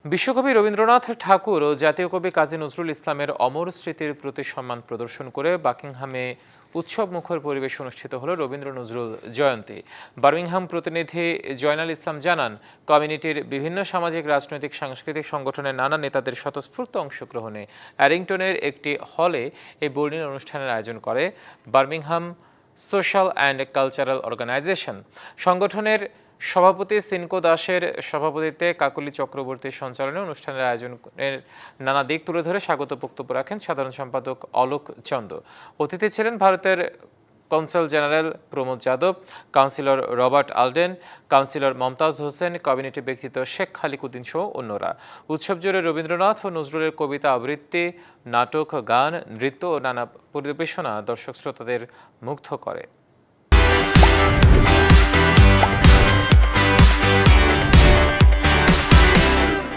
বিশ্বকবি রবীন্দ্রনাথ ঠাকুর ও জাতীয় কবি কাজী নজরুল ইসলামের অমর স্মৃতির প্রতি সম্মান প্রদর্শন করে বাকিংহামে উৎসব মুখর পরিবেশ অনুষ্ঠিত হলো রবীন্দ্র নজরুল জয়ন্তী। বার্মিংহাম প্রতিনিধি জয়নাল ইসলাম জানান, কমিউনিটির বিভিন্ন সামাজিক, রাজনৈতিক, সাংস্কৃতিক সংগঠনের নানা নেতাদের স্বতঃস্ফূর্ত অংশগ্রহণে অ্যারিংটনের একটি হলে এই বর্ণিল অনুষ্ঠানের আয়োজন করে Birmingham social and cultural organization. সংগঠনের সভাপতি সিনকো দাসের সভাপতিত্বে কাকলি চক্রবর্তীর সঞ্চালনে অনুষ্ঠানের আয়োজনের নানা দিক তুলে ধরে স্বাগত বক্তব্য রাখেন সাধারণ সম্পাদক অলোক চন্দ। অতিথি ছিলেন ভারতের consul general Pramod Yadav, councillor Robert Alden, councillor Mumtaz Hossain, community ব্যক্তিত্ব শেখ খালিকুদ্দিন সহ অন্যরা। উৎসব জুড়ে রবীন্দ্রনাথ ও নজরুলের কবিতা আবৃত্তি, নাটক, গান, নৃত্য ও নানা পরিবেশনা দর্শক শ্রোতাদের মুগ্ধ করে।